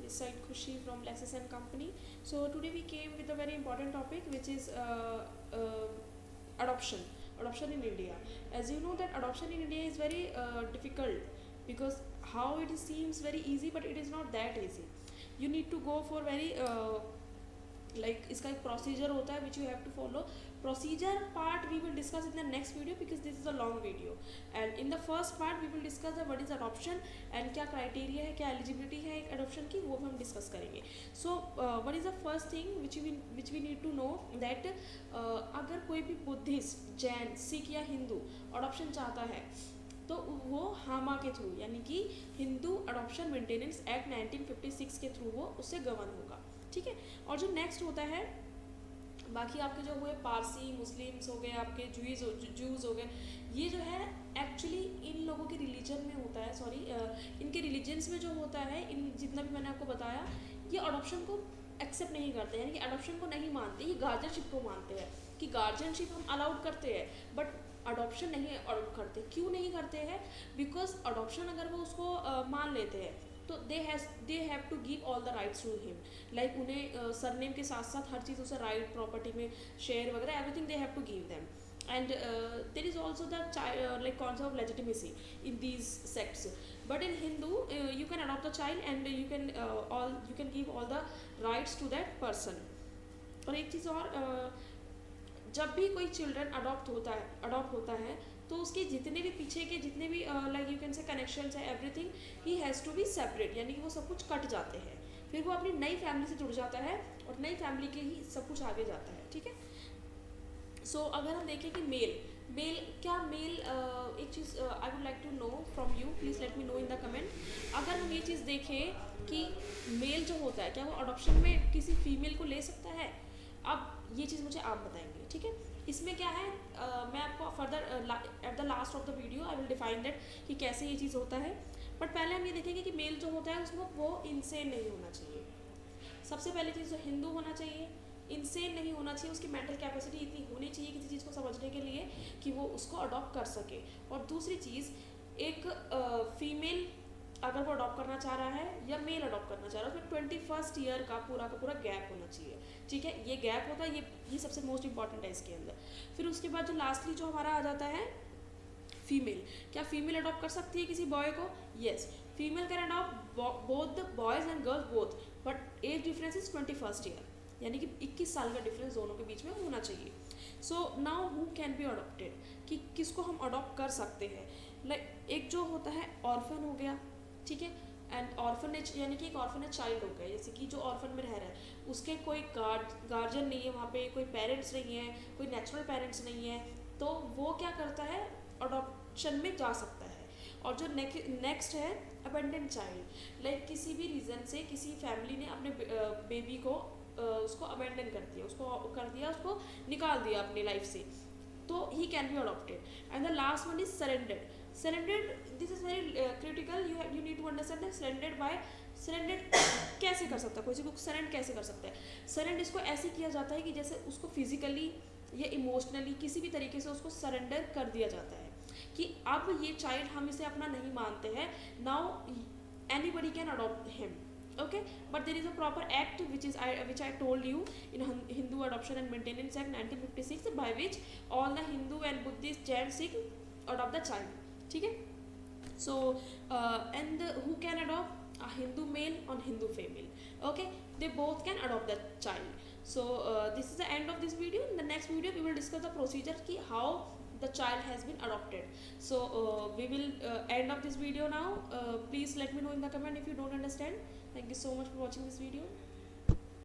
this side Khushi from Lexus and Company. So today we came with a very important topic, which is adoption. Adoption in India. As you know that adoption in India is very difficult, because how it seems very easy, but it is not that easy. You need to go for very like इसका एक procedure होता है which you have to follow. Procedure part we will discuss in the next video, because this is a long video. And in the first part we will discuss the what is adoption and क्या criteria है, क्या eligibility है एक adoption की, वो हम discuss करेंगे. So what is the first thing which we need to know that अगर कोई भी बुद्धिस्ट, जैन, सिख या हिंदू अडॉप्शन चाहता है तो वो हामा के थ्रू, यानी कि हिंदू अडॉप्शन मेंटेनेंस एक्ट 1956 के थ्रू वो उससे गवर्न होगा. ठीक है. और जो नेक्स्ट होता है, बाकी आपके जो हुए पारसी, मुस्लिम्स हो गए, आपके जूज़ हो गए, ये जो है एक्चुअली इन लोगों के रिलीजन में होता है, सॉरी इनके रिलीजन्स में जो होता है, इन जितना भी मैंने आपको बताया, ये अडॉप्शन को एक्सेप्ट नहीं करते हैं, यानी कि अडॉप्शन को नहीं मानते, ये गार्जियनशिप को मानते हैं कि गार्जियनशिप हम अलाउड करते हैं बट अडॉप्शन नहीं अलाउड करते. क्यों नहीं करते हैं? बिकॉज अडॉप्शन अगर वो उसको मान लेते हैं तो they have to give all the rights to him. Like उन्हें सरनेम के साथ साथ हर चीज़ उसे राइट, प्रॉपर्टी में शेयर वगैरह, everything they have to give them. And there is also the like concept of legitimacy in these sects. But in Hindu, you can adopt the child and you can give all the rights to that person. और एक चीज़ और, जब भी कोई children adopt होता है तो उसके जितने भी पीछे के जितने भी like you can say connections है, एवरीथिंग ही हैज़ टू बी सेपरेट, यानी कि वो सब कुछ कट जाते हैं. फिर वो अपनी नई फैमिली से जुड़ जाता है और नई फैमिली के ही सब कुछ आगे जाता है. ठीक है. सो अगर हम देखें कि मेल एक चीज़ I would like to know from you, please let me know in the comment. अगर हम ये चीज़ देखें कि मेल जो होता है, क्या वो अडॉप्शन में किसी फीमेल को ले सकता है? अब ये चीज़ मुझे आप बताएंगे. ठीक है. इसमें क्या है, मैं आपको further at the last of the video I will define that कि कैसे ये चीज़ होता है. बट पहले हम ये देखेंगे कि मेल जो होता है उसमें वो इनसेन नहीं होना चाहिए. सबसे पहली चीज़ तो हिंदू होना चाहिए, इनसेन नहीं होना चाहिए, उसकी मेंटल कैपेसिटी इतनी होनी चाहिए किसी चीज़ को समझने के लिए कि वो उसको अडॉप्ट कर सके. और दूसरी चीज़, एक फीमेल अगर वो अडॉप्ट करना चाह रहा है या मेल अडॉप्ट करना चाह रहा है, उसमें 21st ईयर का पूरा गैप होना चाहिए. ठीक है. ये गैप होता है, ये सबसे मोस्ट इंपॉर्टेंट है इसके अंदर. फिर उसके बाद जो लास्टली जो हमारा आ जाता है फीमेल. क्या फीमेल अडॉप्ट कर सकती है किसी बॉय को? Yes, female can adopt both the boys and girls both, but age difference is 21st year, यानी कि 21 साल का डिफरेंस दोनों के बीच में होना चाहिए. So now who can be adopted, कि किसको हम अडॉप्ट कर सकते हैं? लाइक एक जो होता है ऑर्फन हो गया. ठीक है. एंड ऑर्फनेज, यानी कि एक ऑर्फनेज चाइल्ड हो गया, जैसे कि जो ऑर्फन में रह रहा है उसके कोई गार्जियन नहीं है, वहाँ पे कोई पेरेंट्स नहीं है, कोई नेचुरल पेरेंट्स नहीं है, तो वो क्या करता है, अडॉप्शन में जा सकता है. और जो नेक्स्ट है अबेंडेंट चाइल्ड, लाइक किसी भी रीज़न से किसी फैमिली ने अपने बेबी को उसको अबेंडन कर दिया, उसको निकाल दिया अपनी लाइफ से, तो ही can be adopted. And the last one is surrendered. This is very critical, you need to understand that surrendered कैसे कर सकता है, कोई को सरेंड कैसे कर सकता है? सरेंड इसको ऐसे किया जाता है कि जैसे उसको फिजिकली या इमोशनली किसी भी तरीके से उसको सरेंडर कर दिया जाता है कि अब ये चाइल्ड हम इसे अपना नहीं मानते हैं, now anybody can adopt him. Okay, but there is a proper act which I told you in Hindu Adoption and Maintenance Act 1956, by which all the Hindu and Buddhist, Jain, Sikh adopt the child. ठीक है. So and who can adopt? A Hindu male on Hindu female. Okay, they both can adopt the child. So this is the end of this video. In the next video we will discuss the procedure ki how the child has been adopted. So we will end of this video now. Please let me know in the comment if you don't understand. Thank you so much for watching this video.